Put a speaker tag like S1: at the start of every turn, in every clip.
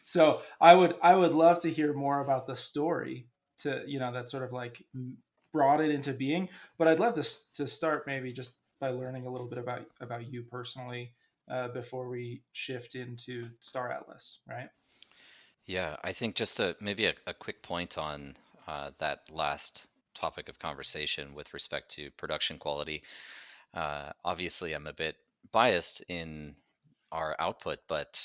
S1: So I would love to hear more about the story to that sort of like brought it into being. But I'd love to start maybe just by learning a little bit about you personally before we shift into StarAtlas, right?
S2: Yeah, I think just maybe a quick point on that last topic of conversation with respect to production quality. Obviously, I'm a bit biased in our output, but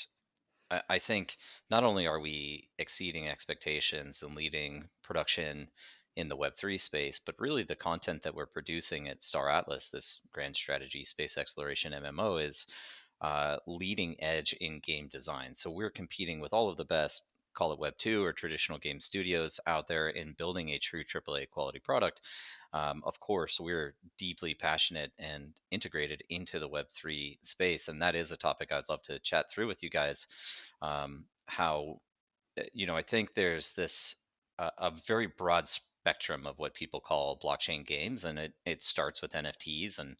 S2: I think not only are we exceeding expectations and leading production in the Web3 space, but really the content that we're producing at StarAtlas, this grand strategy space exploration MMO, is leading edge in game design. So we're competing with all of the best, call it Web2 or traditional game studios out there in building a true AAA quality product. Of course, we're deeply passionate and integrated into the Web3 space, and that is a topic I'd love to chat through with you guys. How I think there's this a very broad spectrum of what people call blockchain games, and it starts with NFTs, and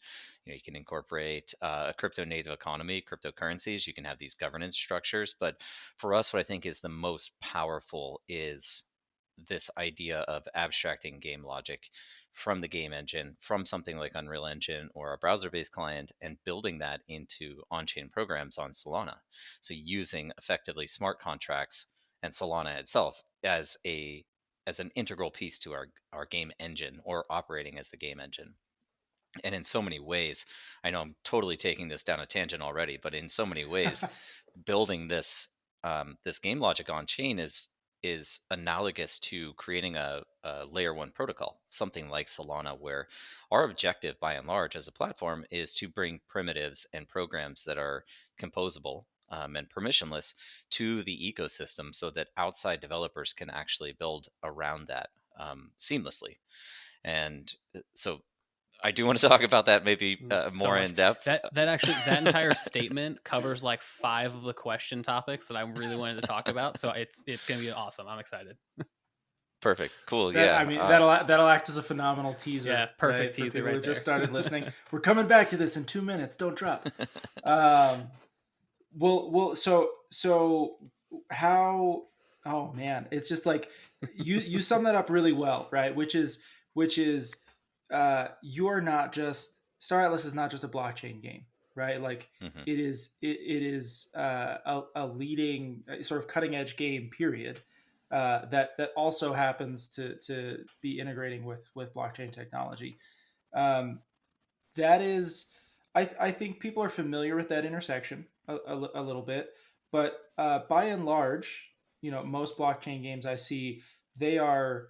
S2: you can incorporate a crypto native economy, cryptocurrencies. You can have these governance structures, but for us, what I think is the most powerful is this idea of abstracting game logic from the game engine, from something like Unreal Engine or a browser-based client, and building that into on-chain programs on Solana. So using effectively smart contracts and Solana itself as an integral piece to our game engine, or operating as the game engine. And in so many ways, I know I'm totally taking this down a tangent already, but in so many ways, building this game logic on chain is analogous to creating a layer one protocol, something like Solana, where our objective by and large as a platform is to bring primitives and programs that are composable and permissionless to the ecosystem so that outside developers can actually build around that seamlessly. And so I do want to talk about that maybe
S3: So
S2: more
S3: much.
S2: in depth.
S3: That actually, that entire statement covers like five of the question topics that I really wanted to talk about. So it's gonna be awesome. I'm excited.
S2: Perfect. Cool.
S1: That
S2: Yeah.
S1: I mean that'll act as a phenomenal
S3: Yeah,
S1: teaser,
S3: perfect
S1: right, for
S3: teaser
S1: people who
S3: right
S1: just
S3: there.
S1: started listening. We're coming back to this in 2 minutes. Don't drop. Um, so how? Oh man, it's just like you sum that up really well, right? Which is you are not just StarAtlas is not just a blockchain game, right? Like
S2: Hmm.
S1: it is a leading sort of cutting edge game, period. That also happens to be integrating with blockchain technology. Um, that is, I think people are familiar with that intersection a little bit, but by and large, most blockchain games I see, they are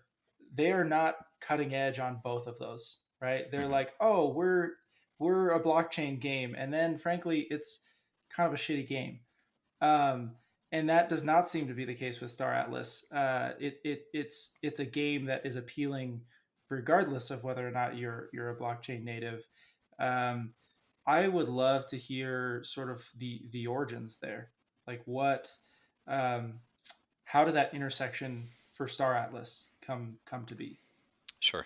S1: they are not cutting edge on both of those, right? They're
S2: Hmm.
S1: like, oh, we're a blockchain game, and then frankly, it's kind of a shitty game. Um, and that does not seem to be the case with Star Atlas. It's a game that is appealing regardless of whether or not you're a blockchain native. Um, I would love to hear sort of the origins there, like um, how did that intersection for Star Atlas come to be?
S2: Sure.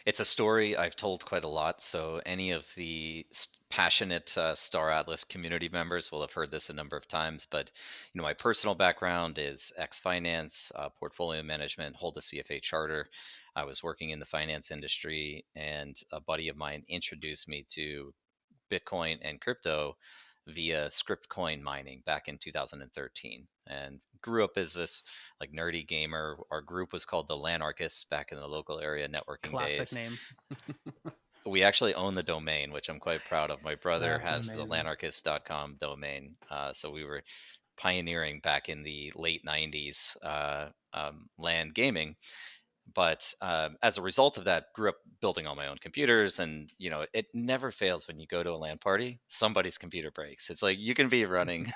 S2: It's a story I've told quite a lot, so any of the passionate Star Atlas community members will have heard this a number of times. But my personal background is ex-finance, portfolio management, hold a CFA charter. I was working in the finance industry, and a buddy of mine introduced me to Bitcoin and crypto via script coin mining back in 2013, and grew up as this like nerdy gamer. Our group was called the Lanarchists back in the local area networking
S3: Classic
S2: days.
S3: name.
S2: We actually own the domain, which I'm quite proud of. My brother
S1: That's
S2: has the
S1: amazing.
S2: lanarchist.com domain. So we were pioneering back in the late 90s LAN gaming. But as a result of that, grew up building all my own computers, and it never fails when you go to a LAN party, somebody's computer breaks. It's like you can be running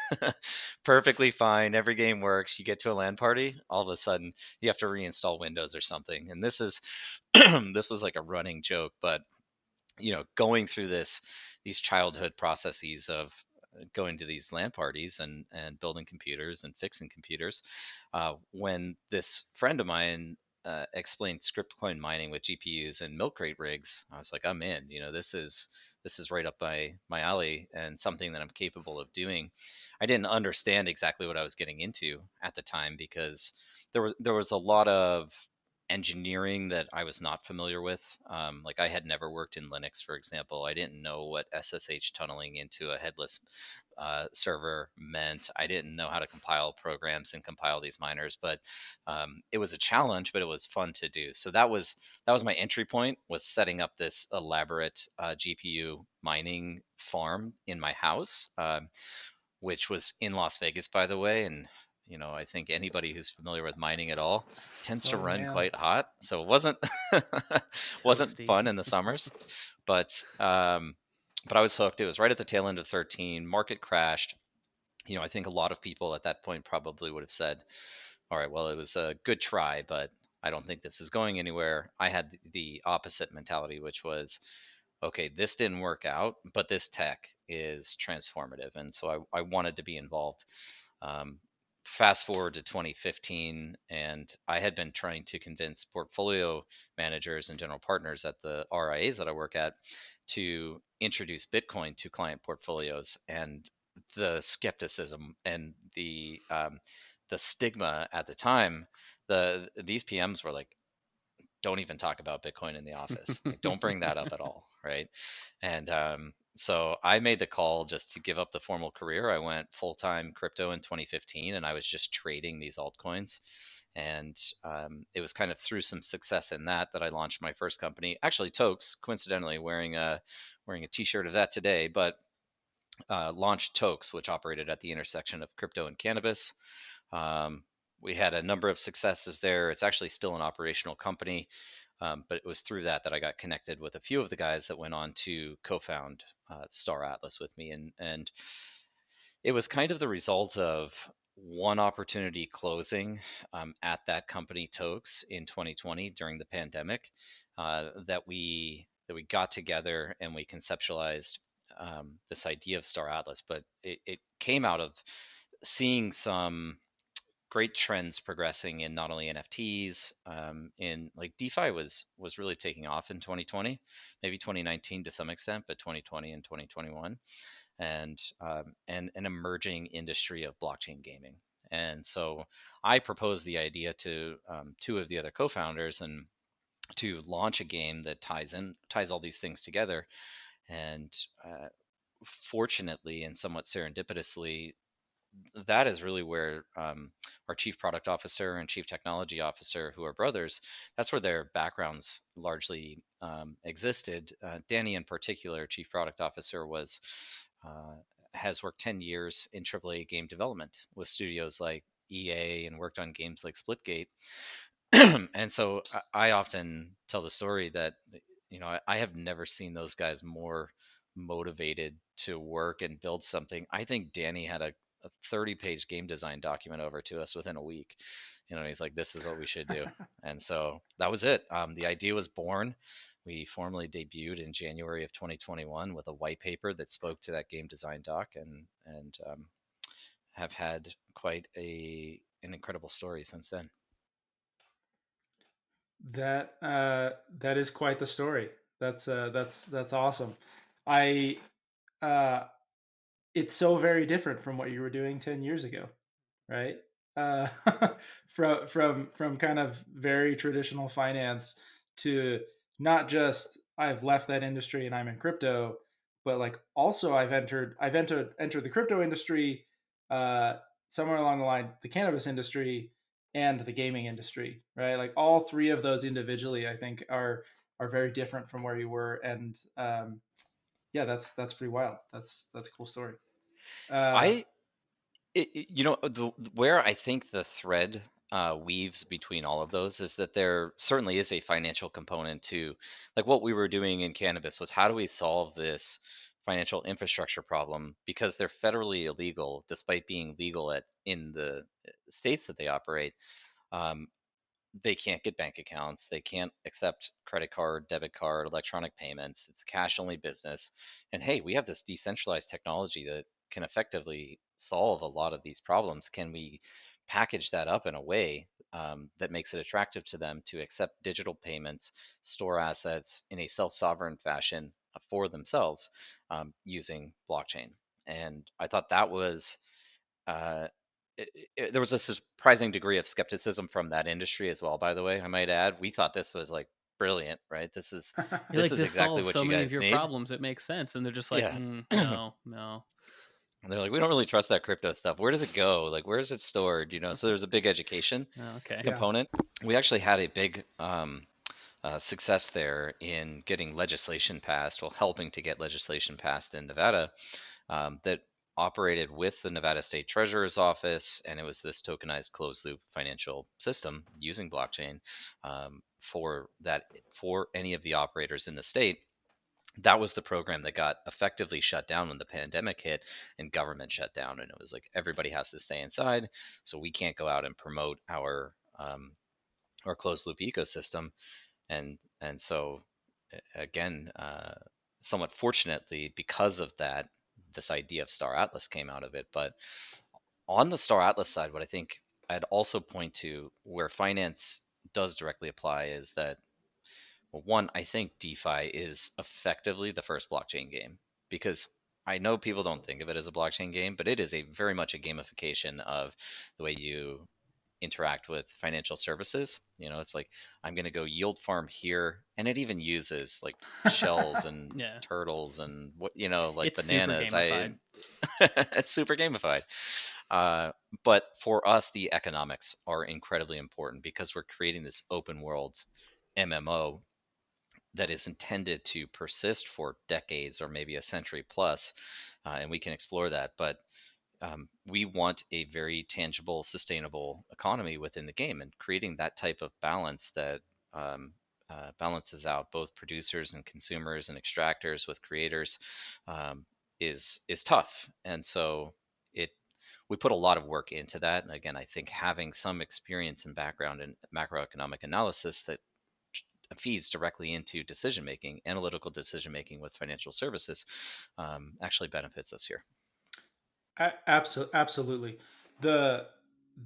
S2: perfectly fine, every game works. You get to a LAN party, all of a sudden you have to reinstall Windows or something, and this is this was like a running joke. But going through these childhood processes of going to these LAN parties and building computers and fixing computers, when this friend of mine explained script coin mining with GPUs and milk crate rigs, I was like, I'm in. This is right up my alley and something that I'm capable of doing. I didn't understand exactly what I was getting into at the time because there was a lot of engineering that I was not familiar with. Like I had never worked in Linux, for example. I didn't know what SSH tunneling into a headless server meant. I didn't know how to compile programs and compile these miners, but it was a challenge, but it was fun to do. So that was my entry point, was setting up this elaborate GPU mining farm in my house, which was in Las Vegas, by the way. And I think anybody who's familiar with mining at all tends to
S1: Oh
S2: run
S1: man.
S2: quite hot, so it wasn't wasn't
S3: Toasty.
S2: fun in the summers, but I was hooked. It was right at the tail end of 13. Market crashed. I think a lot of people at that point probably would have said, all right, well, it was a good try, but I don't think this is going anywhere. I had the opposite mentality, which was, okay, this didn't work out, but this tech is transformative. And so I wanted to be involved. Um, Fast forward to 2015, and I had been trying to convince portfolio managers and general partners at the RIAs that I work at to introduce Bitcoin to client portfolios. And the skepticism and the stigma at the time, these PMs were like, don't even talk about Bitcoin in the office. Like, don't bring that up at all, right? And so I made the call just to give up the formal career. I went full time crypto in 2015, and I was just trading these altcoins. And it was kind of through some success in that I launched my first company, actually Tokes, coincidentally wearing a T-shirt of that today, but launched Tokes, which operated at the intersection of crypto and cannabis. Um, we had a number of successes there. It's actually still an operational company, but it was through that I got connected with a few of the guys that went on to co-found StarAtlas with me, and it was kind of the result of one opportunity closing at that company Tokes in 2020 during the pandemic, that we got together and we conceptualized this idea of StarAtlas. But it came out of seeing some great trends progressing in not only NFTs, in like DeFi was really taking off in 2020, maybe 2019 to some extent, but 2020 and 2021, and an emerging industry of blockchain gaming. And so I proposed the idea to two of the other co-founders, and to launch a game that ties all these things together. And fortunately and somewhat serendipitously, that is really where our chief product officer and chief technology officer, who are brothers, that's where their backgrounds largely existed. Danny, in particular, chief product officer, uh, has worked 10 years in AAA game development with studios like EA and worked on games like Splitgate. And so I often tell the story that I have never seen those guys more motivated to work and build something. I think Danny had a 30-page game design document over to us within a week. He's like, this is what we should do. And so that was it. The idea was born. We formally debuted in January of 2021 with a white paper that spoke to that game design doc, and have had quite an incredible story since then.
S1: That is quite the story. That's awesome. I uh, it's so very different from what you were doing 10 years ago, right? Uh, from kind of very traditional finance to not just I've left that industry and I'm in crypto, but like also I've entered the crypto industry, uh, somewhere along the line the cannabis industry and the gaming industry, right? Like all three of those individually, I think are very different from where you were, and yeah, that's pretty wild. That's a cool story. Uh,
S2: I where I think the thread weaves between all of those is that there certainly is a financial component to, like, what we were doing in cannabis was, how do we solve this financial infrastructure problem, because they're federally illegal despite being legal in the states that they operate. Um, they can't get bank accounts. They can't accept credit card, debit card, electronic payments. It's a cash only business. And hey, we have this decentralized technology that can effectively solve a lot of these problems. Can we package that up in a way that makes it attractive to them to accept digital payments, store assets in a self-sovereign fashion for themselves using blockchain. And I thought that was uh, there was a surprising degree of skepticism from that industry as well. By the way, I might add, we thought this was like brilliant, right? This is
S3: You're
S2: this
S3: like,
S2: is
S3: this
S2: exactly
S3: solves
S2: what
S3: so
S2: you
S3: many of
S2: guys
S3: your
S2: need.
S3: problems. It makes sense. And they're just like,
S2: Yeah.
S3: no, no.
S2: And they're like, we don't really trust that crypto stuff. Where does it go? Like, where is it stored? So there's a big education
S3: Oh, okay.
S1: Yeah.
S2: component. We actually had a big success there in getting legislation passed, well, helping to get legislation passed in Nevada that operated with the Nevada State Treasurer's Office, and it was this tokenized closed loop financial system using blockchain for any of the operators in the state. That was the program that got effectively shut down when the pandemic hit and government shut down, and it was like everybody has to stay inside, so we can't go out and promote our closed loop ecosystem. And so again, somewhat fortunately, because of that, this idea of StarAtlas came out of it. But on the StarAtlas side, what I think I'd also point to where finance does directly apply is that, well, one, I think DeFi is effectively the first blockchain game, because I know people don't think of it as a blockchain game, but it is a very much a gamification of the way you interact with financial services. It's like, I'm going to go yield farm here, and it even uses like shells and
S3: Yeah.
S2: turtles and like
S3: It's super
S2: bananas. I
S3: gamified.
S2: It's super gamified. Uh, but for us, the economics are incredibly important because we're creating this open world MMO that is intended to persist for decades or maybe a century plus, and we can explore that. But we want a very tangible, sustainable economy within the game, and creating that type of balance that um, balances out both producers and consumers and extractors with creators is tough. And so it we put a lot of work into that. And again, I think having some experience and background in macroeconomic analysis that feeds directly into decision making, analytical decision making with financial services, actually benefits us here.
S1: Absolutely. The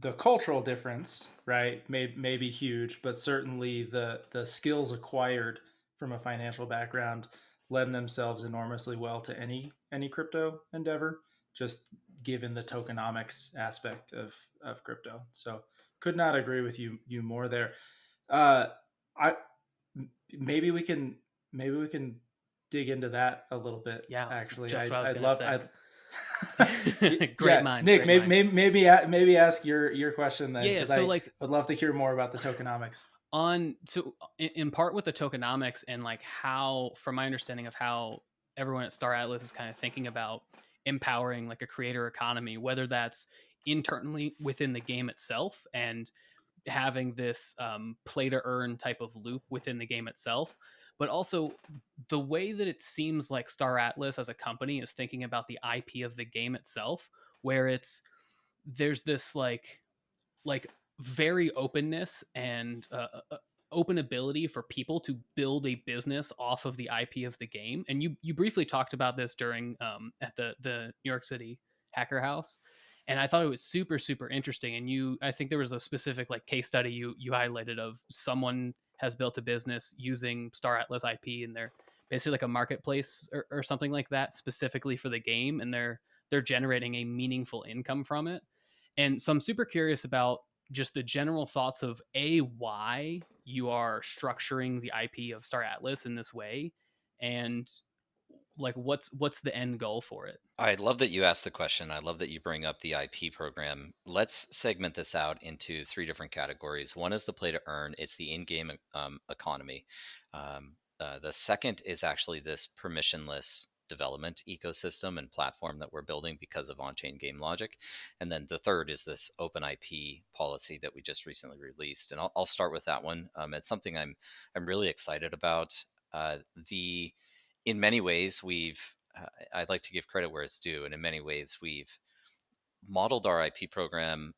S1: the cultural difference, right, may be huge, but certainly the skills acquired from a financial background lend themselves enormously well to any crypto endeavor, just given the tokenomics aspect of crypto. So could not agree with you more there. Uh, I maybe we can maybe we can dig into that a little bit.
S3: Yeah.
S1: Actually,
S3: Just what I was
S1: I'd
S3: going to
S1: love
S3: say. Great
S1: yeah,
S3: minds.
S1: Nick,
S3: Great minds.
S1: maybe ask your question then,
S3: Yeah. Yeah.
S1: because
S3: So
S1: I
S3: like,
S1: would love to hear more about the tokenomics.
S3: in part with the tokenomics and like how, from my understanding of how everyone at StarAtlas is kind of thinking about empowering like a creator economy, whether that's internally within the game itself and having this play to earn type of loop within the game itself, but also the way that it seems like StarAtlas as a company is thinking about the IP of the game itself, where there's this like very openness and open ability for people to build a business off of the IP of the game. And you briefly talked about this during at the New York City Hacker House, and I thought it was super interesting. And I think there was a specific like case study you highlighted of someone has built a business using StarAtlas IP, and they're basically like a marketplace or something like that specifically for the game, and they're generating a meaningful income from it. And so I'm super curious about just the general thoughts of why you are structuring the IP of StarAtlas in this way, and like what's the end goal for it?
S2: I love that you asked the question. I love that you bring up the IP program. Let's segment this out into three different categories. One is the play to earn, it's the in game economy. The second is actually this permissionless development ecosystem and platform that we're building because of on chain game logic. And then the third is this open IP policy that we just recently released. And I'll start with that one. It's something I'm really excited about. The In many ways, I'd like to give credit where it's due, and in many ways, we've modeled our IP program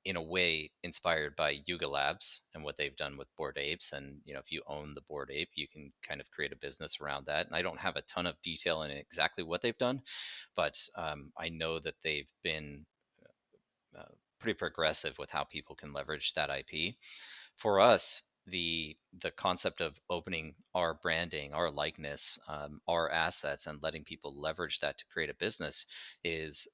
S2: in a way inspired by Yuga Labs and what they've done with Bored Apes. And if you own the Bored Ape, you can kind of create a business around that. And I don't have a ton of detail in exactly what they've done, but I know that they've been uh, pretty progressive with how people can leverage that IP. For us, the concept of opening our branding, our likeness, our assets, and letting people leverage that to create a business is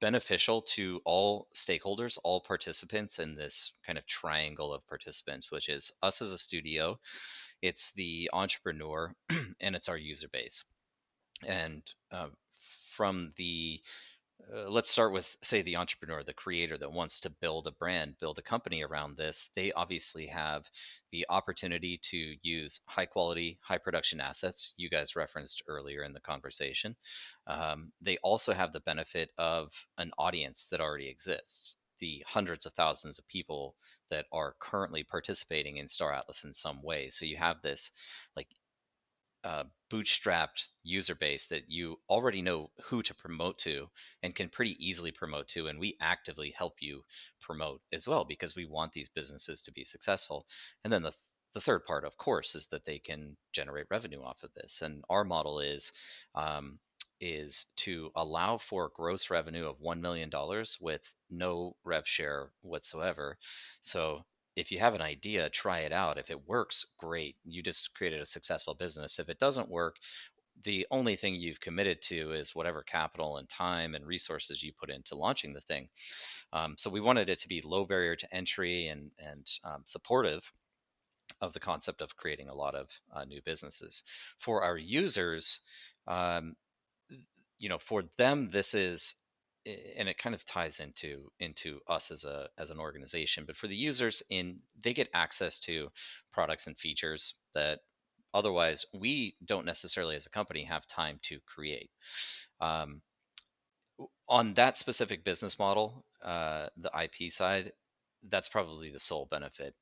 S2: beneficial to all stakeholders, all participants in this kind of triangle of participants, which is us as a studio, it's the entrepreneur, and it's our user base. And from the let's start with, say, the entrepreneur, the creator that wants to build a brand, build a company around this. They obviously have the opportunity to use high quality, high production assets you guys referenced earlier in the conversation. They also have the benefit of an audience that already exists, the hundreds of thousands of people that are currently participating in StarAtlas in some way. So you have this like bootstrapped user base that you already know who to promote to and can pretty easily promote to. And we actively help you promote as well because we want these businesses to be successful. And then the third part, of course, is that they can generate revenue off of this. And our model um, is to allow for gross revenue of $1 million with no rev share whatsoever. So if you have an idea, try it out. If it works, great. You just created a successful business. If it doesn't work, the only thing you've committed to is whatever capital and time and resources you put into launching the thing. So we wanted it to be low barrier to entry and supportive of the concept of creating a lot of new businesses. For our users, um, for them, this is, and it kind of ties into us as an organization, but for the users, in they get access to products and features that otherwise we don't necessarily as a company have time to create. um, on that specific business model, the IP side, that's probably the sole benefit.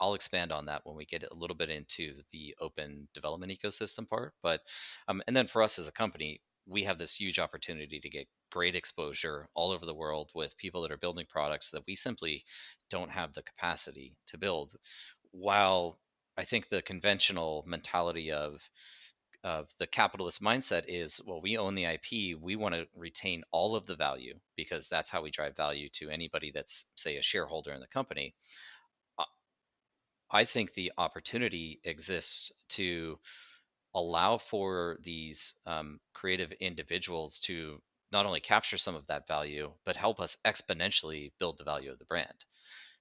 S2: I'll expand on that when we get a little bit into the open development ecosystem part. But and then for us as a company, we have this huge opportunity to get great exposure all over the world with people that are building products that we simply don't have the capacity to build. While I think the conventional mentality of the capitalist mindset is, well, we own the IP, we want to retain all of the value because that's how we drive value to anybody that's, say, a shareholder in the company. Uh, I think the opportunity exists to allow for these creative individuals to not only capture some of that value, but help us exponentially build the value of the brand.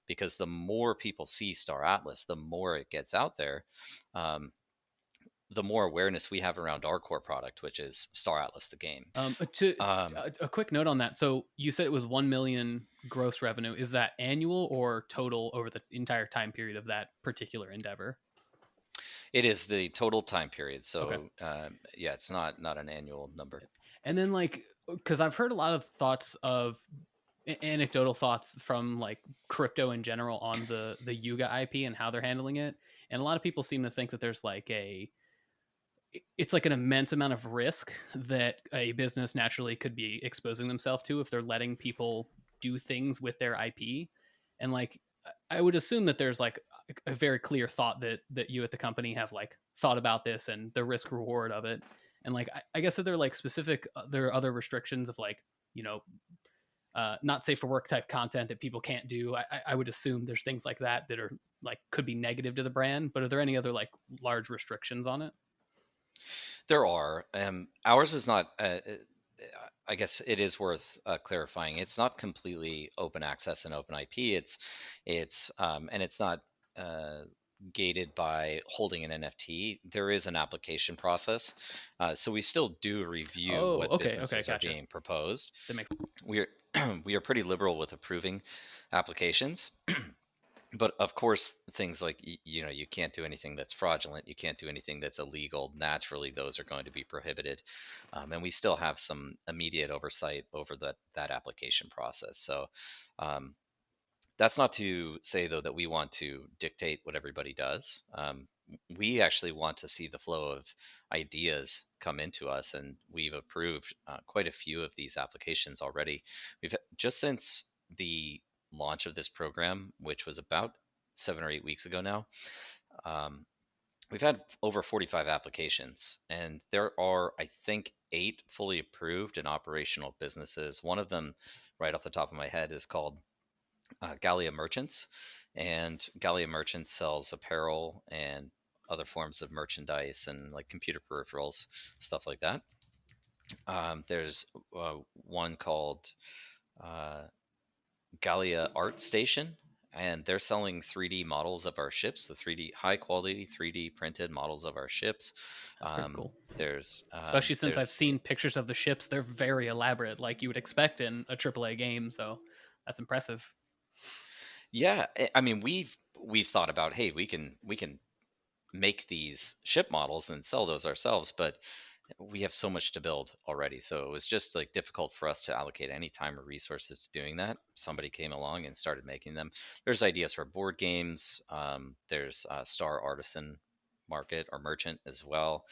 S2: Because the more people see StarAtlas, the more it gets out there. Um, the more awareness we have around our core product, which is StarAtlas, the game.
S3: To
S2: Um,
S3: a quick note on that. So you said it was 1 million gross revenue. Is that annual or total over the entire time period of that particular endeavor?
S2: it is the total time period.
S3: Okay.
S2: So yeah, it's not an annual number.
S3: And then because I've heard a lot of thoughts of anecdotal thoughts from like crypto in general on the Yuga IP and how they're handling it. And a lot of people seem to think that there's like it's like an immense amount of risk that a business naturally could be exposing themselves to if they're letting people do things with their IP. And like I would assume that there's like a very clear thought that you at the company have like thought about this and the risk reward of it. And like I guess if there are like specific there are other restrictions of like, you know, not safe for work type content that people can't do. I would assume there's things like that are like could be negative to the brand. But are there any other like large restrictions on it?
S2: There are. Ours is not. I guess it is worth clarifying. It's not completely open access and open IP. And it's not uh, gated by holding an NFT. There is an application process, so we still do review
S3: Oh,
S2: what
S3: okay,
S2: businesses are
S3: gotcha.
S2: being proposed.
S3: That makes
S2: We are we are pretty liberal with approving applications. But of course, things like you can't do anything that's fraudulent, you can't do anything that's illegal. Naturally, those are going to be prohibited, and we still have some immediate oversight over that application process. So um, that's not to say though that we want to dictate what everybody does. We actually want to see the flow of ideas come into us, and we've approved quite a few of these applications already. We've just since the launch of this program, which was about 7 or 8 weeks ago now. Um, we've had over 45 applications, and there are, I think, 8 fully approved and operational businesses. One of them, right off the top of my head, is called Gallia Merchants, and Gallia Merchants sells apparel and other forms of merchandise and like computer peripherals, stuff like that. There's one called uh, Gallia Art Station, and they're selling 3D models of our ships, the 3D high quality 3D printed models of our ships.
S3: That's pretty cool.
S2: There's
S3: Especially since I've
S2: there's
S3: seen pictures of the ships, they're very elaborate, like you would expect in a AAA game. So that's impressive.
S2: Yeah, I mean we've thought about, hey, we can make these ship models and sell those ourselves, but we have so much to build already, so it was just like difficult for us to allocate any time or resources to doing that. Somebody came along and started making them. There's ideas for board games. There's Star Artisan Market or Merchant as well.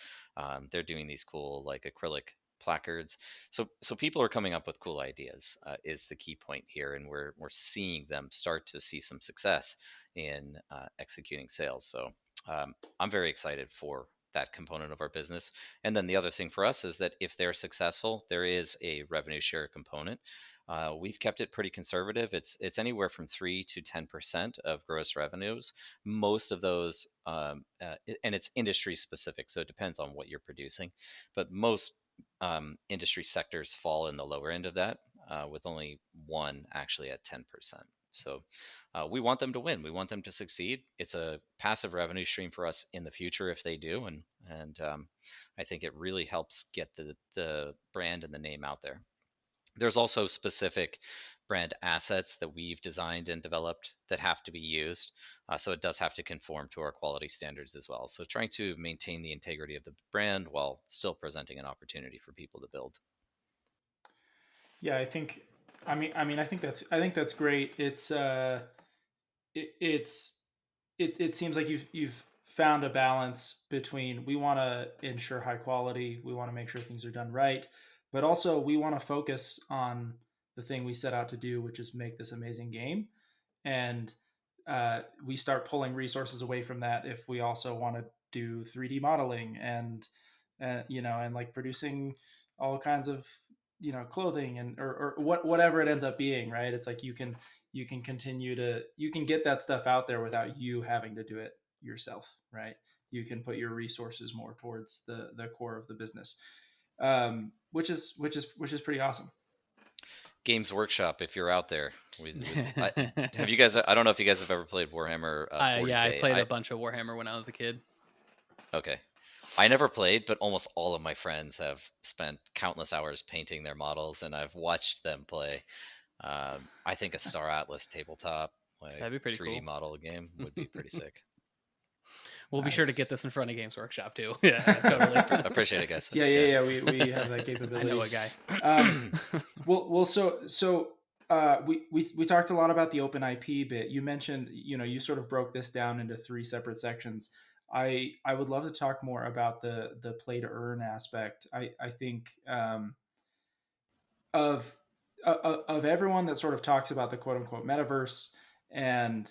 S2: They're doing these cool like acrylic placards. So people are coming up with cool ideas, is the key point here, and we're seeing them start to see some success in executing sales. So I'm very excited for that component of our business. And then the other thing for us is that if they're successful, there is a revenue share component. We've kept it pretty conservative. It's anywhere from 3 to 10% of gross revenues. Most of those, and it's industry specific, so it depends on what you're producing. But most industry sectors fall in the lower end of that, with only one actually at 10%. So we want them to win. We want them to succeed. It's a passive revenue stream for us in the future if they do, and I think it really helps get the brand and the name out there. There's also specific brand assets that we've designed and developed that have to be used, so it does have to conform to our quality standards as well. So trying to maintain the integrity of the brand while still presenting an opportunity for people to build.
S1: Yeah, I think. I think that's great. It's it seems like you've found a balance between we want to ensure high quality, we want to make sure things are done right, but also we want to focus on the thing we set out to do, which is make this amazing game. And we start pulling resources away from that if we also want to do 3D modeling and and like producing all kinds of clothing and or whatever it ends up being, right? It's like you can continue to you can get that stuff out there without you having to do it yourself, right? You can put your resources more towards the core of the business, which is pretty awesome.
S2: Games Workshop, if you're out there, have you guys? I don't know if you guys have ever played Warhammer
S3: Yeah, I
S2: 40K.
S3: played a bunch of Warhammer when I was a kid.
S2: Okay. I never played, but almost all of my friends have spent countless hours painting their models, and I've watched them play. I think a StarAtlas tabletop, like
S3: That'd be pretty
S2: 3D
S3: cool.
S2: model game, would be pretty sick.
S3: We'll be sure to get
S1: Nice.
S3: this in front of Games Workshop too. Yeah, totally.
S2: Appreciate it, guys.
S1: Yeah, yeah,
S2: Yeah.
S1: yeah. We have that
S3: I know
S1: capability.
S3: a guy.
S1: Well, we talked a lot about the open IP bit. You mentioned, you sort of broke this down into three separate sections. I would love to talk more about the play to earn aspect. I think of of everyone that sort of talks about the quote unquote metaverse and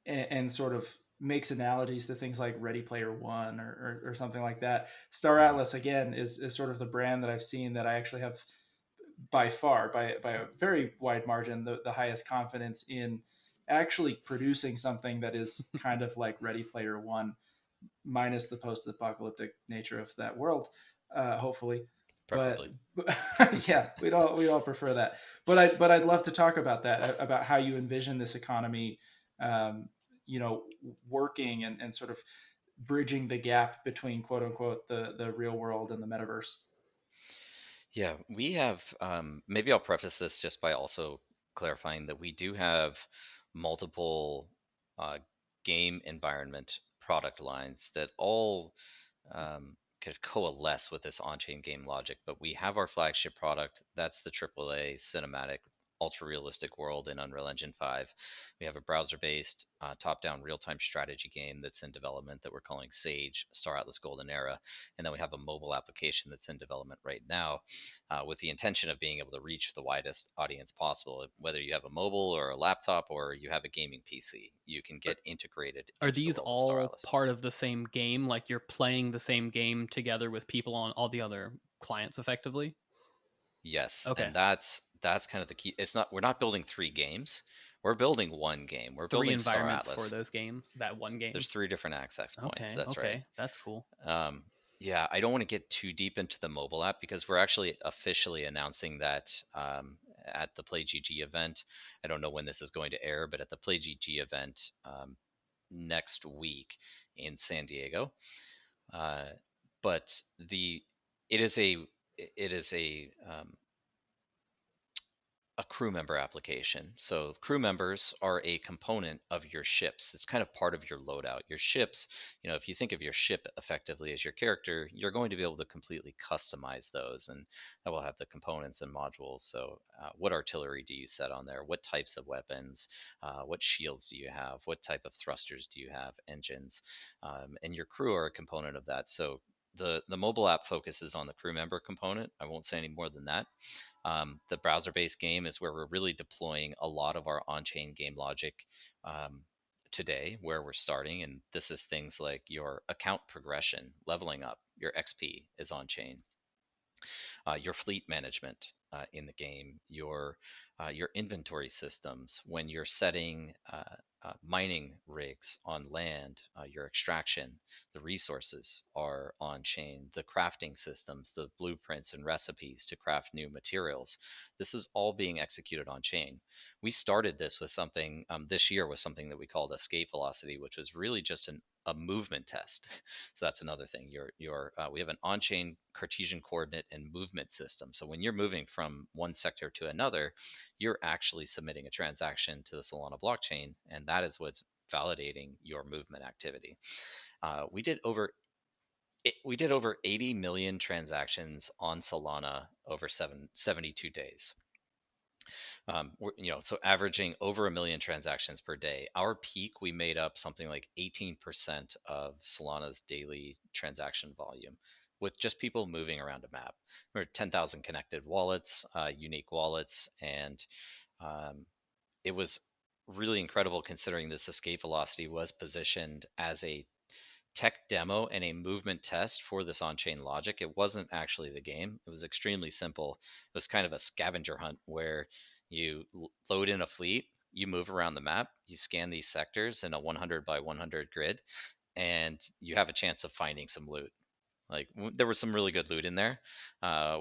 S1: and sort of makes analogies to things like Ready Player One or something like that. Star
S2: Mhm.
S1: Atlas again is sort of the brand that I've seen that I actually have by far by a very wide margin the highest confidence in actually producing something that is kind of like Ready Player One, minus the post-apocalyptic nature of that world, hopefully. But,
S2: Preferably.
S1: but yeah, we'd all prefer that. I'd love to talk about that, about how you envision this economy, um, working and sort of bridging the gap between quote unquote the real world and the metaverse.
S2: Yeah, we have. Maybe I'll preface this just by also clarifying that we do have multiple uh, game environment product lines that all kind of coalesce with this on-chain game logic. But we have our flagship product. That's the AAA cinematic, ultra realistic world in Unreal Engine 5. We have a browser-based, top-down real-time strategy game that's in development that we're calling Sage Star Atlas Golden Era, and then we have a mobile application that's in development right now, with the intention of being able to reach the widest audience possible. Whether you have a mobile or a laptop or you have a gaming PC, you can
S3: Are,
S2: get integrated
S3: are
S2: into the
S3: these
S2: world of Star
S3: all
S2: Atlas.
S3: part of the same game? Like you're playing the same game together with people on all the other clients, effectively?
S2: Yes,
S3: Okay.
S2: and that's kind of the key. We're not building 3 games. We're building 1 game. We're
S3: 3
S2: building Star
S3: environments for
S2: Atlas.
S3: those games, that one game.
S2: There's 3 different access points.
S3: Okay,
S2: That's right.
S3: okay, that's cool.
S2: Yeah, I don't want to get too deep into the mobile app because we're actually officially announcing that at the Play GG event. I don't know when this is going to air, but at the Play GG event next week in San Diego. Uh, but it is a crew member application. So crew members are a component of your ships. It's kind of part of your loadout. Your ships, if you think of your ship effectively as your character, you're going to be able to completely customize those, and that will have the components and modules. So what artillery do you set on there? What types of weapons? What shields do you have? What type of thrusters do you have? Engines, and your crew are a component of that. So the mobile app focuses on the crew member component. I won't say any more than that. The browser-based game is where we're really deploying a lot of our on-chain game logic um, today, where we're starting. And this is things like your account progression, leveling up, your XP is on-chain, your fleet management in the game, your inventory systems when you're setting mining rigs on land, your extraction, the resources are on chain, the crafting systems, the blueprints and recipes to craft new materials. This is all being executed on chain. We started this with something this year with something that we called escape velocity, which was really just a movement test. So that's another thing. We have an on-chain Cartesian coordinate and movement system. So when you're moving from one sector to another, you're actually submitting a transaction to the Solana blockchain, and that is what's validating your movement activity. We did over 80 million transactions on Solana over 72 days. So averaging over 1 million transactions per day. Our peak, we made up something like 18% of Solana's daily transaction volume with just people moving around a map. There are 10,000 connected wallets, unique wallets, and it was really incredible considering this escape velocity was positioned as a tech demo and a movement test for this on-chain logic. It wasn't actually the game. It was extremely simple. It was kind of a scavenger hunt where you load in a fleet, you move around the map, you scan these sectors in a 100 by 100 grid, and you have a chance of finding some loot. Like there was some really good loot in there.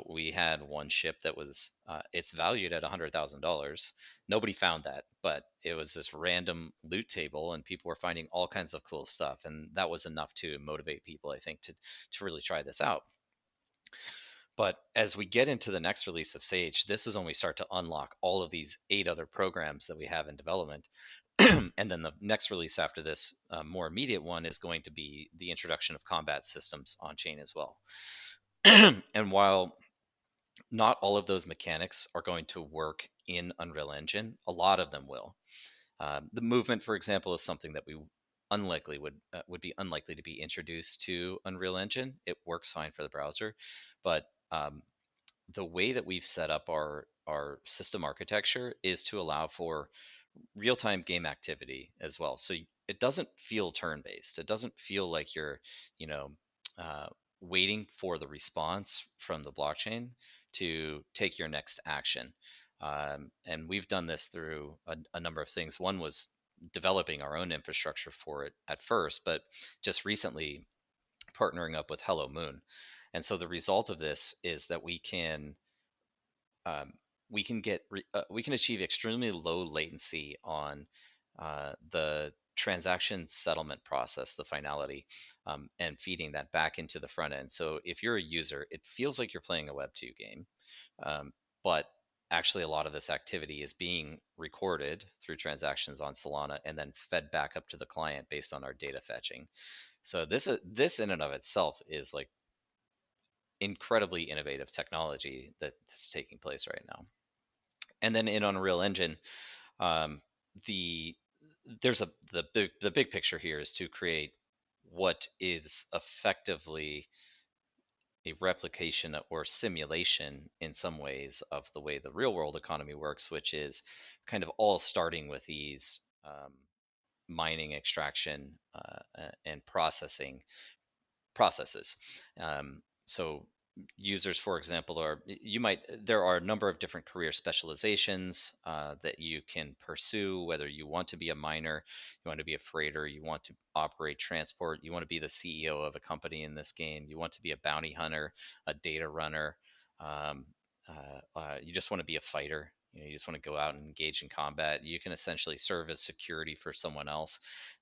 S2: We had one ship that was it's valued at $100,000. Nobody found that, but it was this random loot table, and people were finding all kinds of cool stuff, and that was enough to motivate people, I think, to really try this out. But as we get into the next release of Sage, this is when we start to unlock all of these 8 other programs that we have in development. And then the next release after this, more immediate one, is going to be the introduction of combat systems on chain as well. And while not all of those mechanics are going to work in Unreal Engine, a lot of them will. The movement, for example, is something that would be unlikely to be introduced to Unreal Engine. It works fine for the browser, but the way that we've set up our system architecture is to allow for real-time game activity as well. So it doesn't feel turn-based. It doesn't feel like you're, you know, uh, waiting for the response from the blockchain to take your next action. And we've done this through a number of things. One was developing our own infrastructure for it at first, but just recently partnering up with Hello Moon. And so the result of this is that um, we can achieve extremely low latency on the transaction settlement process, the finality, and feeding that back into the front end. So if you're a user, it feels like you're playing a Web2 game, but actually a lot of this activity is being recorded through transactions on Solana and then fed back up to the client based on our data fetching. So this in and of itself is like incredibly innovative technology that's taking place right now. And then in Unreal Engine, um, the the big picture here is to create what is effectively a replication or simulation in some ways of the way the real world economy works, which is kind of all starting with these mining, extraction, and processing processes. So users, for example, there are a number of different career specializations that you can pursue, whether you want to be a miner, you want to be a freighter, you want to operate transport, you want to be the CEO of a company in this game, you want to be a bounty hunter, a data runner, um, you just want to be a fighter. You just want to go out and engage in combat. You can essentially serve as security for someone else.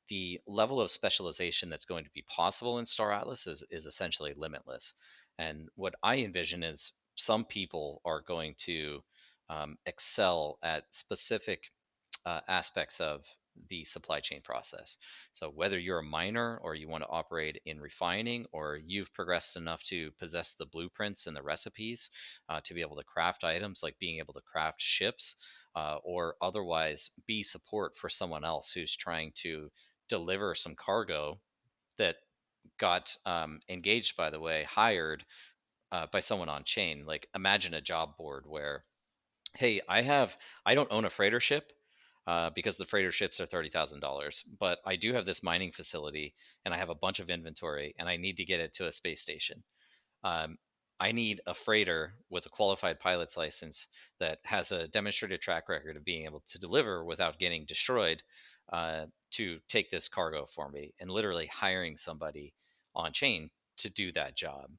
S2: The level of specialization that's going to be possible in StarAtlas is essentially limitless. And what I envision is some people are going to excel at specific aspects of the supply chain process. So whether you're a miner or you want to operate in refining, or you've progressed enough to possess the blueprints and the recipes to be able to craft items, like being able to craft ships, or otherwise be support for someone else who's trying to deliver some cargo that got engaged, by the way, hired by someone on chain. Like imagine a job board where, hey, I don't own a freighter ship because the freighter ships are $30,000, but I do have this mining facility and I have a bunch of inventory and I need to get it to a space station. Um, I need a freighter with a qualified pilot's license that has a demonstrated track record of being able to deliver without getting destroyed, to take this cargo for me, and literally hiring somebody on chain to do that job.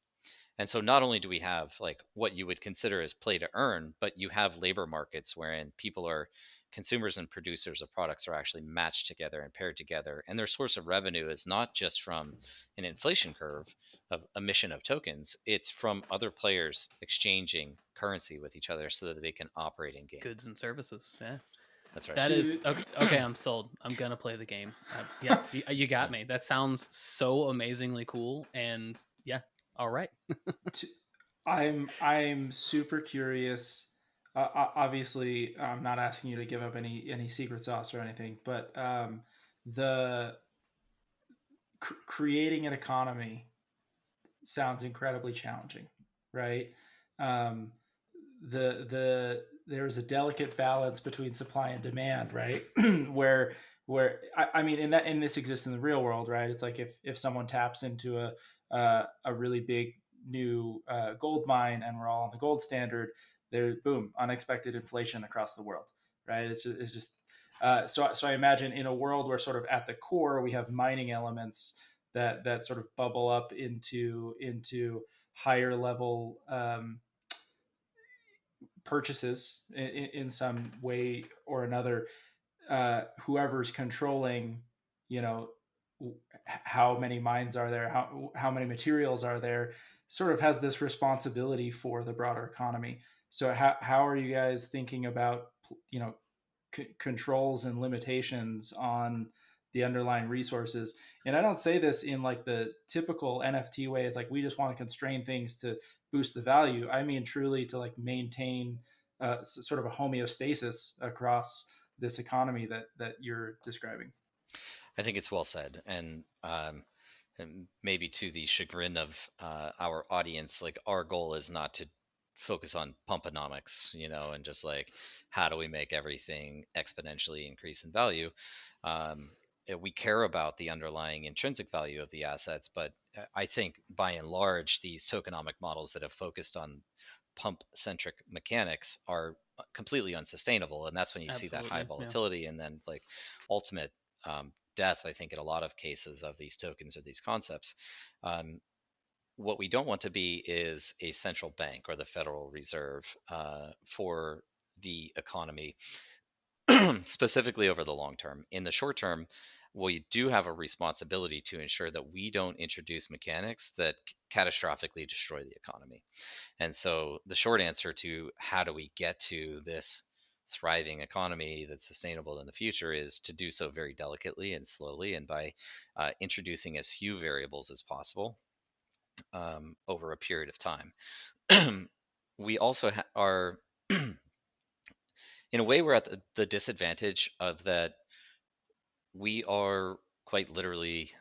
S2: And so not only do we have like what you would consider as play to earn, but you have labor markets wherein people are consumers and producers of products are actually matched together and paired together. And their source of revenue is not just from an inflation curve of emission of tokens, it's from other players exchanging currency with each other so that they can operate in game.
S3: Goods and services. Yeah.
S2: That's right.
S3: That is
S1: To
S3: okay. Okay, I'm sold. I'm gonna play the game. Yeah, you got
S2: Yep.
S3: me. That sounds so amazingly cool. And yeah, all right.
S1: to I'm super curious. Obviously, I'm not asking you to give up any secret sauce or anything, but the creating an economy sounds incredibly challenging, right? Um, there's a delicate balance between supply and demand, right? where I mean, and this exists in the real world, right? It's like if someone taps into a really big new gold mine and we're all on the gold standard, there, boom, unexpected inflation across the world, right? It's just so I imagine in a world where sort of at the core we have mining elements that sort of bubble up into higher level purchases in some way or another. Whoever's controlling, you know, how many mines are there, how many materials are there, sort of has this responsibility for the broader economy. So how are you guys thinking about, you know, controls and limitations on the underlying resources? And I don't say this in like the typical NFT way. It's like we just want to constrain things to boost the value. I mean, truly to like maintain sort of a homeostasis across this economy that you're describing.
S2: I think it's well said, and maybe to the chagrin of our audience, like our goal is not to focus on pumponomics, and just like how do we make everything exponentially increase in value. We care about the underlying intrinsic value of the assets, but I think by and large, these tokenomic models that have focused on pump centric mechanics are completely unsustainable, and that's when you see that high
S3: Absolutely. Yeah.
S2: volatility and then like ultimate death, I think, in a lot of cases of these tokens or these concepts. um, what we don't want to be is a central bank or the Federal Reserve for the economy, specifically over the long term. In the short term, we do have a responsibility to ensure that we don't introduce mechanics that catastrophically destroy the economy. And so the short answer to how do we get to this thriving economy that's sustainable in the future is to do so very delicately and slowly, and by introducing as few variables as possible over a period of time. We also are, in a way, we're at the disadvantage of that we are quite literally,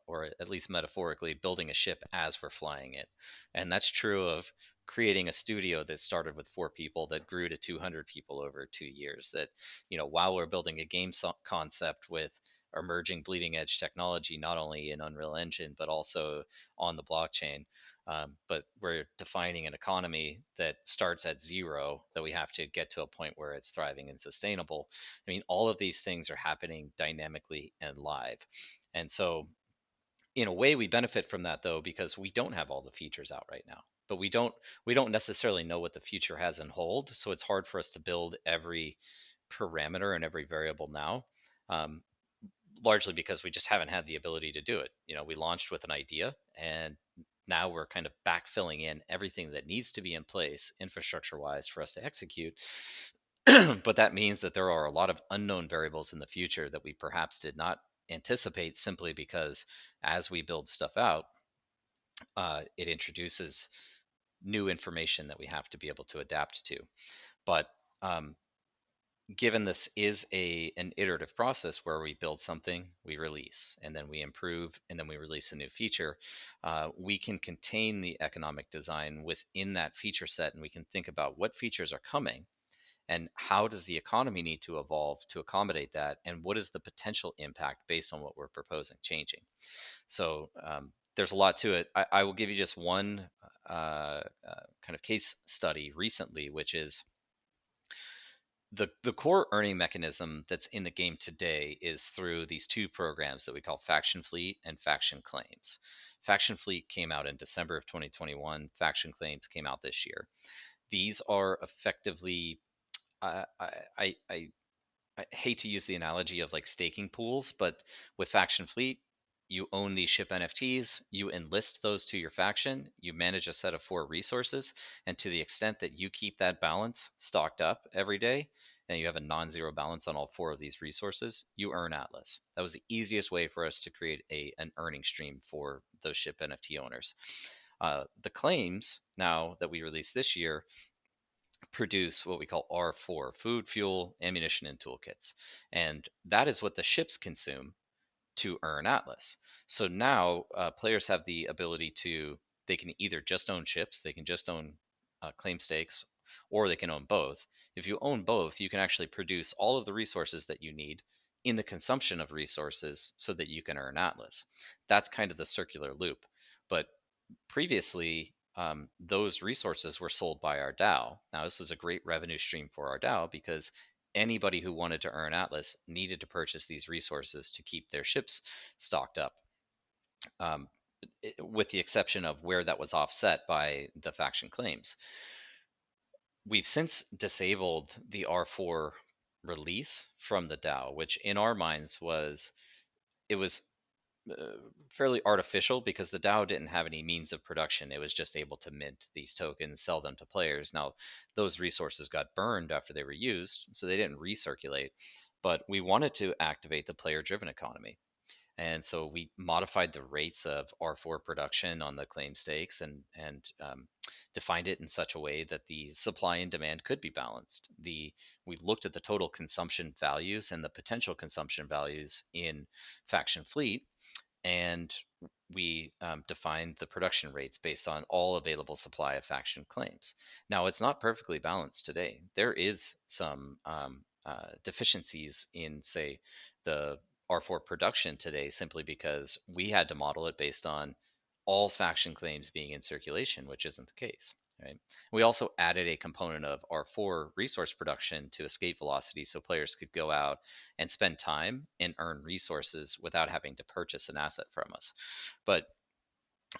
S2: or at least metaphorically, building a ship as we're flying it. And that's true of creating a studio that started with 4 people that grew to 200 people over 2 years. That, while we're building a game concept with emerging bleeding edge technology, not only in Unreal Engine, but also on the blockchain. But we're defining an economy that starts at zero, that we have to get to a point where it's thriving and sustainable. I mean, all of these things are happening dynamically and live. And so, in a way, we benefit from that, though, because we don't have all the features out right now. But we don't necessarily know what the future has in hold, so it's hard for us to build every parameter and every variable now. Um, Largely because we just haven't had the ability to do it. We launched with an idea, and now we're kind of backfilling in everything that needs to be in place infrastructure wise for us to execute. But that means that there are a lot of unknown variables in the future that we perhaps did not anticipate, simply because as we build stuff out, it introduces new information that we have to be able to adapt to. But given this is an iterative process where we build something, we release, and then we improve, and then we release a new feature, we can contain the economic design within that feature set, and we can think about what features are coming and how does the economy need to evolve to accommodate that, and what is the potential impact based on what we're proposing changing. So there's a lot to it. I will give you just one kind of case study recently, which is the core earning mechanism that's in the game today is through these two programs that we call Faction Fleet and Faction Claims. Faction Fleet came out in December of 2021. Faction Claims came out this year. These are effectively, I, I, I, I hate to use the analogy of like staking pools, but with Faction Fleet, you own these ship NFTs, you enlist those to your faction, you manage a set of 4 resources, and to the extent that you keep that balance stocked up every day, and you have a non-zero balance on all 4 of these resources, you earn Atlas. That was the easiest way for us to create an earning stream for those ship NFT owners. The claims now that we released this year produce what we call R4, food, fuel, ammunition, and toolkits. And that is what the ships consume to earn Atlas. So now players have the ability they can either just own ships, they can just own claim stakes, or they can own both. If you own both, you can actually produce all of the resources that you need in the consumption of resources so that you can earn Atlas. That's kind of the circular loop. But previously, those resources were sold by our DAO. Now, this was a great revenue stream for our DAO because anybody who wanted to earn Atlas needed to purchase these resources to keep their ships stocked up, um, with the exception of where that was offset by the faction claims. We've since disabled the R4 release from the DAO, which in our minds it was fairly artificial because the DAO didn't have any means of production. It was just able to mint these tokens, sell them to players. Now, those resources got burned after they were used, so they didn't recirculate. But we wanted to activate the player driven economy. And so we modified the rates of R4 production on the claim stakes and defined it in such a way that the supply and demand could be balanced. We looked at the total consumption values and the potential consumption values in Faction Fleet, and we defined the production rates based on all available supply of faction claims. Now, it's not perfectly balanced today. There is some deficiencies in, say, the R4 production today, simply because we had to model it based on all faction claims being in circulation, which isn't the case. Right. We also added a component of R4 resource production to escape velocity so players could go out and spend time and earn resources without having to purchase an asset from us. But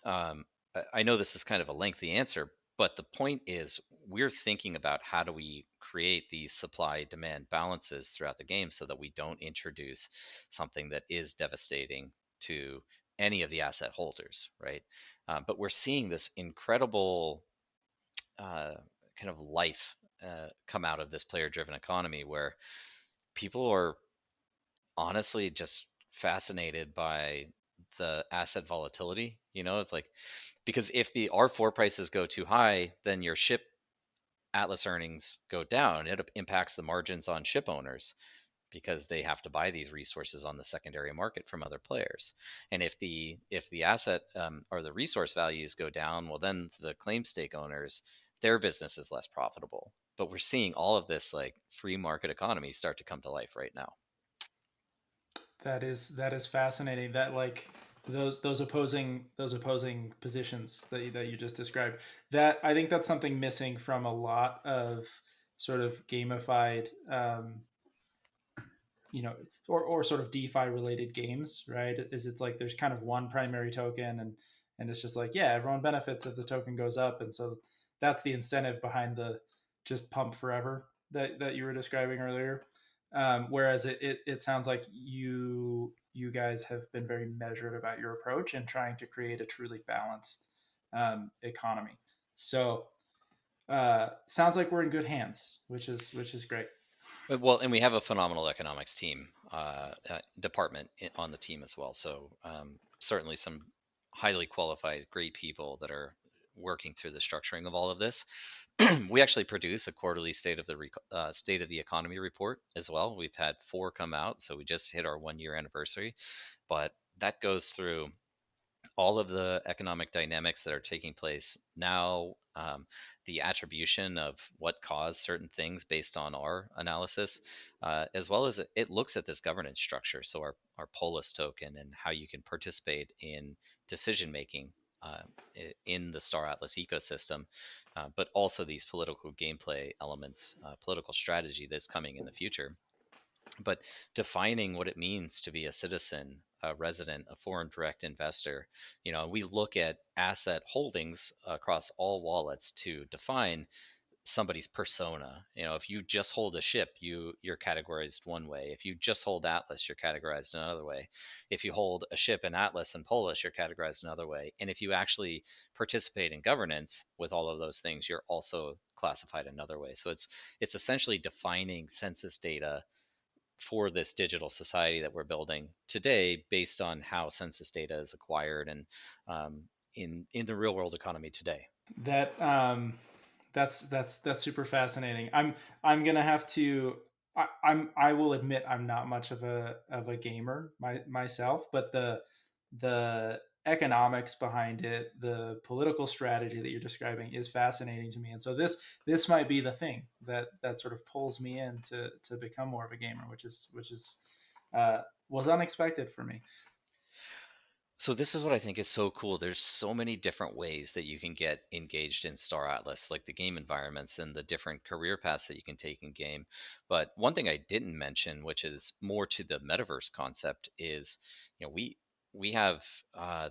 S2: um, I know this is kind of a lengthy answer, but the point is we're thinking about how do we create these supply demand balances throughout the game so that we don't introduce something that is devastating to any of the asset holders, right? But we're seeing this incredible kind of life come out of this player driven economy where people are honestly just fascinated by the asset volatility. It's like, because if the R4 prices go too high, then your ship Atlas earnings go down. It impacts the margins on ship owners. because they have to buy these resources on the secondary market from other players. And if the asset or the resource values go down, well, then the claim stake owners, their business is less profitable. But we're seeing all of this like free market economy start to come to life right now.
S1: That is fascinating. That like those opposing positions that you just described. That I think that's something missing from a lot of sort of gamified, you know, or sort of DeFi related games, right? Is it's like there's kind of one primary token, and it's just like, yeah, everyone benefits if the token goes up, and so that's the incentive behind the just pump forever that you were describing earlier. Whereas it sounds like you guys have been very measured about your approach and trying to create a truly balanced economy. So sounds like we're in good hands, which is great.
S2: Well, and we have a phenomenal economics team, department on the team as well. So certainly some highly qualified, great people that are working through the structuring of all of this. We actually produce a quarterly state of the economy report as well. We've had 4 come out, so we just hit our 1 year anniversary. But that goes through all of the economic dynamics that are taking place now, the attribution of what caused certain things based on our analysis, as well as it looks at this governance structure. So our Polis token and how you can participate in decision making uh, in the StarAtlas ecosystem, but also these political gameplay elements, political strategy that's coming in the future. But defining what it means to be a citizen, a resident, a foreign direct investor, we look at asset holdings across all wallets to define somebody's persona. If you just hold a ship, you're categorized one way. If you just hold Atlas, you're categorized another way. If you hold a ship in Atlas and Polis, you're categorized another way. And if you actually participate in governance with all of those things, you're also classified another way. So it's essentially defining census data for this digital society that we're building today based on how census data is acquired and um, in the real world economy today.
S1: That that's super fascinating. I'm gonna have to. I will admit I'm not much of a gamer myself, but the economics behind it, the political strategy that you're describing is fascinating to me. And so this might be the thing that sort of pulls me in to become more of a gamer, which is uh, was unexpected for me.
S2: So this is what I think is so cool. There's so many different ways that you can get engaged in Star Atlas, like the game environments and the different career paths that you can take in game. But one thing I didn't mention, which is more to the metaverse concept, is we have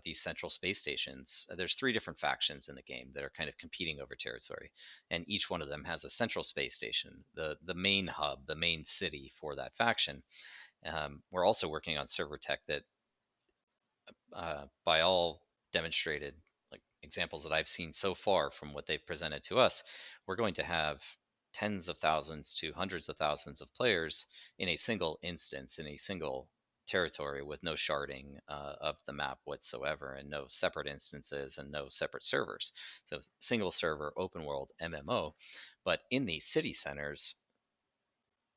S2: these central space stations. There's 3 different factions in the game that are kind of competing over territory, and each one of them has a central space station, the main hub, the main city for that faction. We're also working on server tech that by all demonstrated like examples that I've seen so far from what they've presented to us, we're going to have tens of thousands to hundreds of thousands of players in a single instance, in a single territory with no sharding of the map whatsoever, and no separate instances and no separate servers. So single server open world MMO. But in these city centers,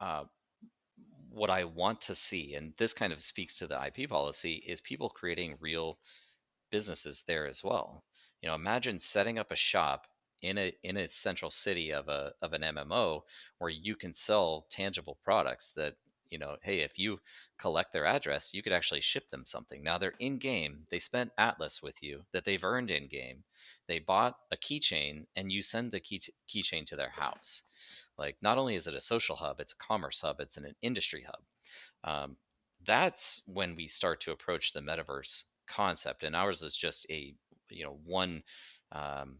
S2: uh, what I want to see, and this kind of speaks to the IP policy, is people creating real businesses there as well. Imagine setting up a shop in a central city of an MMO where you can sell tangible products that, hey, if you collect their address, you could actually ship them something. Now they're in game. They spent Atlas with you that they've earned in game. They bought a keychain and you send the keychain to their house. Like not only is it a social hub, it's a commerce hub, it's an industry hub. um, that's when we start to approach the metaverse concept, and ours is just a one um,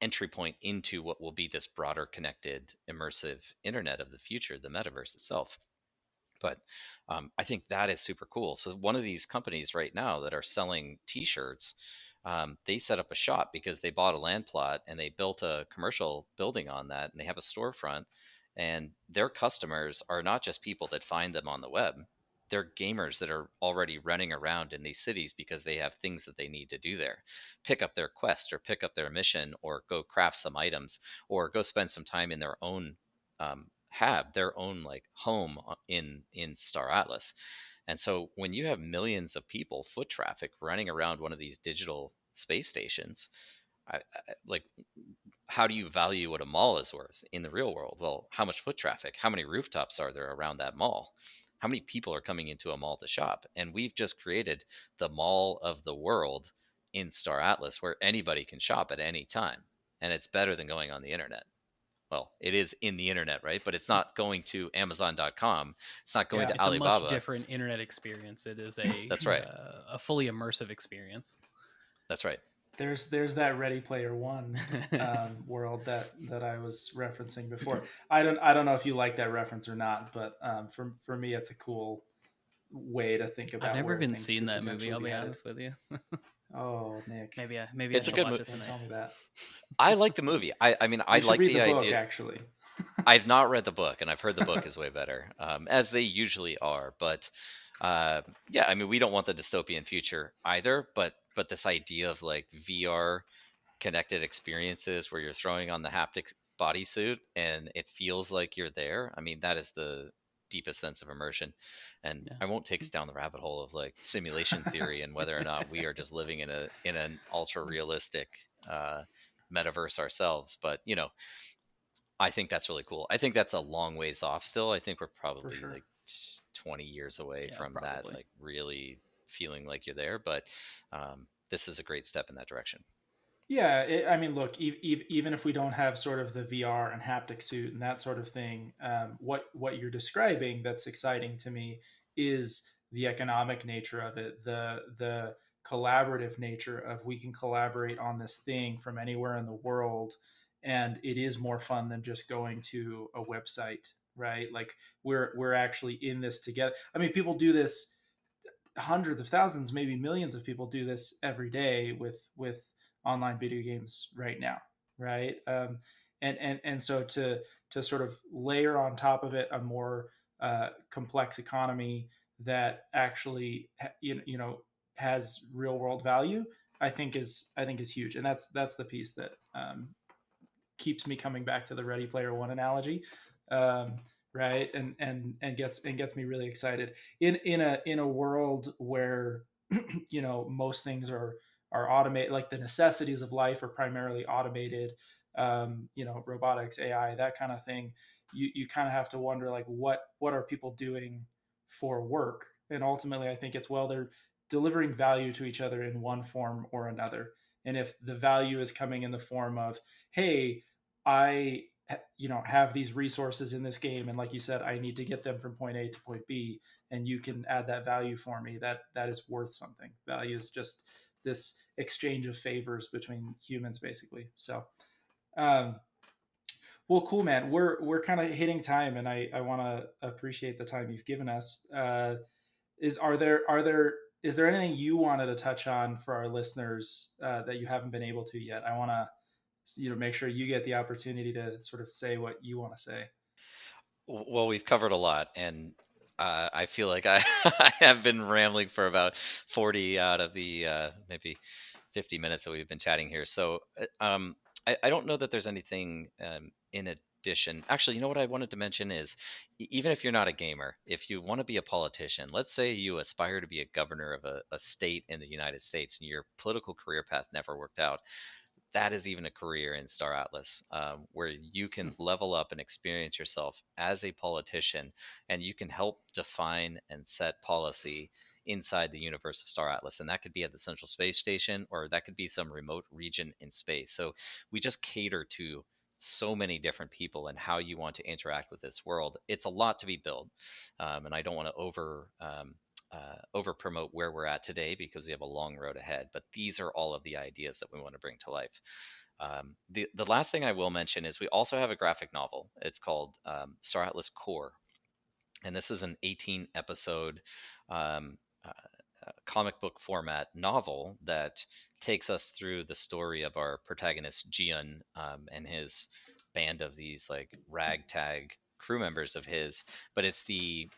S2: entry point into what will be this broader connected immersive internet of the future, the metaverse itself. But I think that is super cool. So one of these companies right now that are selling T-shirts, they set up a shop because they bought a land plot and they built a commercial building on that, and they have a storefront. And their customers are not just people that find them on the web. They're gamers that are already running around in these cities because they have things that they need to do there. Pick up their quest or pick up their mission or go craft some items or go spend some time in their own have their own like home in StarAtlas. And so when you have millions of people, foot traffic running around one of these digital space stations, like, how do you value what a mall is worth in the real world? Well, how much foot traffic? How many rooftops are there around that mall? How many people are coming into a mall to shop? And we've just created the mall of the world in StarAtlas where anybody can shop at any time. And it's better than going on the internet. Well, it is in the internet, right? But it's not going to Amazon.com. It's not going
S1: Yeah.
S2: to
S3: It's a much
S2: Alibaba.
S3: different internet experience. It is
S2: That's right.
S3: a fully immersive experience.
S2: That's right.
S1: There's that Ready Player One world that I was referencing before. I don't know if you like that reference or not, but for me, it's a cool way to think
S3: I've
S1: about
S3: never
S1: where
S3: even
S1: things
S3: seen
S1: could
S3: that movie.
S1: potentially
S3: I'll
S1: be
S3: be
S1: headed.
S3: honest with you.
S1: Oh, Nick,
S3: Maybe I
S2: It's a
S3: should
S2: good
S3: watch
S2: movie.
S3: it
S1: don't
S3: tonight.
S1: tell me that.
S2: I like the movie. I mean, I
S1: You should
S2: like
S1: read the
S2: the
S1: book,
S2: idea.
S1: actually.
S2: I've not read the book, and I've heard the book is way better, as they usually are. But yeah, I mean, we don't want the dystopian future either. But this idea of like VR connected experiences where you're throwing on the haptic bodysuit and it feels like you're there. I mean, that is the deepest sense of immersion. And
S3: Yeah.
S2: I won't take us down the rabbit hole of like simulation theory and whether or not we are just living in an ultra realistic metaverse ourselves. But I think that's really cool. I think that's a long ways off still. I think we're
S1: For
S2: probably
S1: sure.
S2: like 20 years away
S3: Yeah,
S2: from that,
S3: probably.
S2: like really feeling like you're there. But this is a great step in that direction.
S1: Yeah, I mean, look, even if we don't have sort of the VR and haptic suit and that sort of thing, what you're describing that's exciting to me is the economic nature of it, the collaborative nature of we can collaborate on this thing from anywhere in the world, and it is more fun than just going to a website, right? Like we're actually in this together. I mean, people do this, hundreds of thousands, maybe millions of people do this every day with online video games right now, right? And so to sort of layer on top of it a more complex economy that actually has real world value, I think is huge, and that's the piece that keeps me coming back to the Ready Player One analogy, um, right? And gets me really excited in a world where most things are automated, like the necessities of life are primarily automated. Robotics, AI, that kind of thing. You kind of have to wonder like what are people doing for work, and ultimately I think it's, well, they're delivering value to each other in one form or another. And if the value is coming in the form of, hey, I have these resources in this game, and like you said, I need to get them from point A to point B, and you can add that value for me. That is worth something. Value is just this exchange of favors between humans, basically. So, um, well, cool, man. We're kind of hitting time, and I want to appreciate the time you've given us. Is there anything you wanted to touch on for our listeners that you haven't been able to yet? I want to make sure you get the opportunity to sort of say what you want to say.
S2: Well, we've covered a lot, and I feel like I I have been rambling for about 40 out of the maybe 50 minutes that we've been chatting here. So I don't know that there's anything in addition. Actually, you know what I wanted to mention is even if you're not a gamer, if you want to be a politician, let's say you aspire to be a governor of a state in the United States and your political career path never worked out, that is even a career in StarAtlas, where you can level up and experience yourself as a politician, and you can help define and set policy inside the universe of StarAtlas. And that could be at the Central Space Station, or that could be some remote region in space. So we just cater to so many different people and how you want to interact with this world. It's a lot to be built, and I don't want to over promote where we're at today because we have a long road ahead. But these are all of the ideas that we want to bring to life. The last thing I will mention is we also have a graphic novel. It's called Star Atlas Core, and this is an 18 episode um, uh, comic book format novel that takes us through the story of our protagonist Jian and his band of these like ragtag crew members of his. But it's the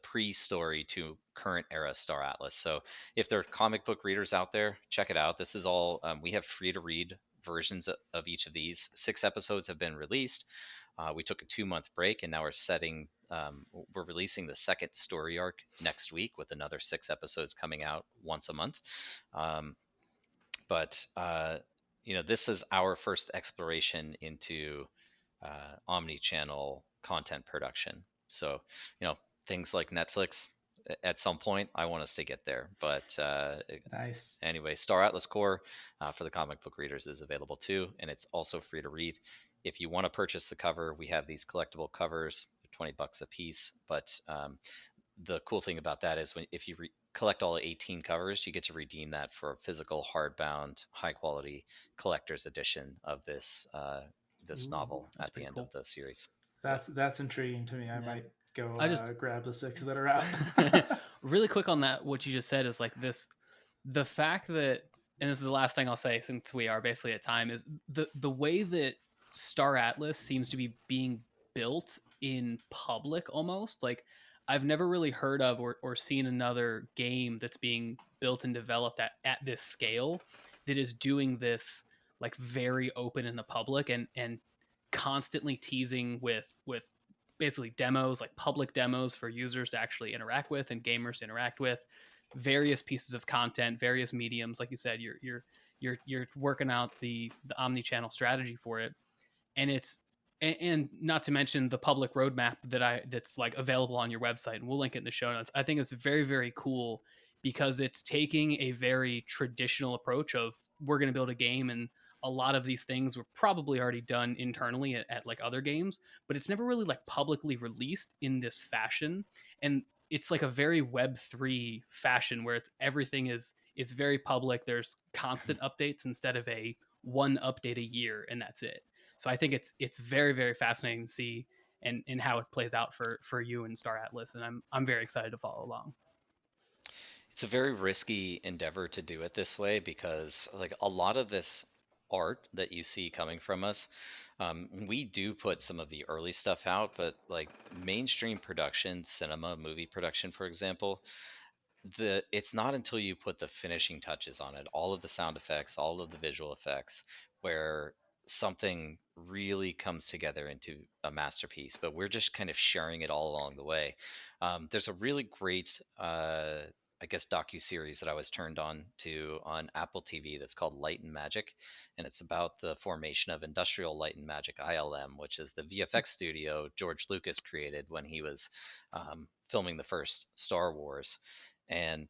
S2: pre-story to current era Star Atlas. So if there are comic book readers out there, check it out. This is all we have free to read versions of each of these. 6 episodes have been released. We took a 2-month break, and now we're releasing the second story arc next week with another 6 episodes coming out once a month. But this is our first exploration into omni-channel content production. So, things like Netflix, at some point, I want us to get there. But
S1: Nice.
S2: anyway, StarAtlas Core for the comic book readers is available too, and it's also free to read. If you want to purchase the cover, we have these collectible covers, $20 a piece. But the cool thing about that is if you collect all 18 covers, you get to redeem that for a physical, hardbound, high-quality collector's edition of this novel at the end of the series.
S1: That's intriguing to me. I might go grab the 6 that are out.
S3: Really quick on that, what you just said is like the fact that, and this is the last thing I'll say since we are basically at time, is the way that StarAtlas seems to be being built in public almost. Like, I've never really heard of or seen another game that's being built and developed at this scale that is doing this like very open in the public and constantly teasing with basically demos, like public demos for users to actually interact with and gamers to interact with, various pieces of content, various mediums. Like you said, you're working out the omni-channel strategy for it, and it's and not to mention the public roadmap that's like available on your website, and we'll link it in the show notes. I think it's very, very cool because it's taking a very traditional approach of, we're going to build a game, and a lot of these things were probably already done internally at like other games, but it's never really like publicly released in this fashion. And it's like a very Web3 fashion where everything is very public. There's constant updates instead of a one update a year and that's it. So I think it's very, very fascinating to see and how it plays out for you and StarAtlas, and I'm very excited to follow along.
S2: It's a very risky endeavor to do it this way because like a lot of this art that you see coming from us, we do put some of the early stuff out, but like mainstream production, cinema, movie production, for example, it's not until you put the finishing touches on it, all of the sound effects, all of the visual effects, where something really comes together into a masterpiece. But we're just kind of sharing it all along the way. There's a really great I guess docu-series that I was turned on to on Apple TV that's called Light and Magic, and it's about the formation of Industrial Light and Magic (ILM), which is the VFX studio George Lucas created when he was filming the first Star Wars. And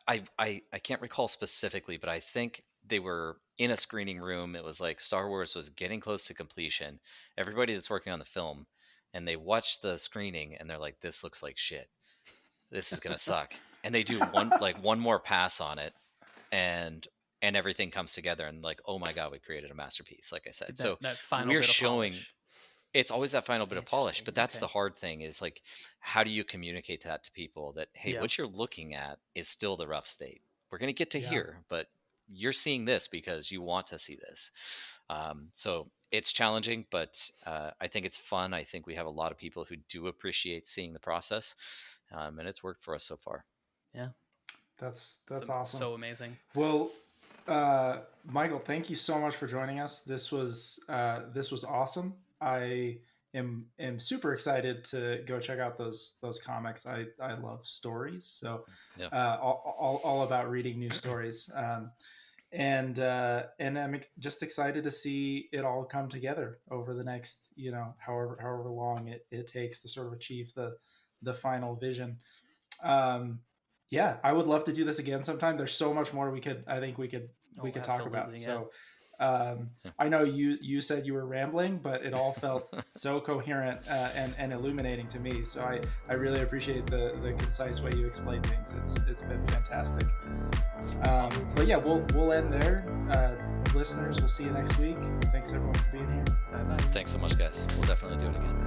S2: I can't recall specifically, but I think they were in a screening room. It was like Star Wars was getting close to completion. Everybody that's working on the film, and they watched the screening and they're like, "This looks like shit. This is gonna suck." And they do one more pass on it, and everything comes together, and like, oh my god, we created a masterpiece. Like I said, so
S3: that final
S2: we're
S3: bit of
S2: showing.
S3: Polish.
S2: It's always that final bit of polish, but that's the hard thing, is like, how do you communicate that to people that, hey, what you're looking at is still the rough state. We're going to get to here, but you're seeing this because you want to see this. So it's challenging, but I think it's fun. I think we have a lot of people who do appreciate seeing the process, and it's worked for us so far.
S3: Yeah.
S1: That's awesome.
S3: So amazing.
S1: Well, Michael, thank you so much for joining us. This was awesome. I am super excited to go check out those comics. I love stories, so all about reading new stories. And I'm just excited to see it all come together over the next, however long it takes to sort of achieve the final vision. I would love to do this again sometime. There's so much more we could talk about. Yeah. So I know you said you were rambling, but it all felt so coherent and illuminating to me. So I really appreciate the concise way you explain things. It's been fantastic. But yeah, we'll end there. Listeners, we'll see you next week. Thanks everyone for being here.
S3: Bye-bye.
S2: Thanks so much, guys. We'll definitely do it again.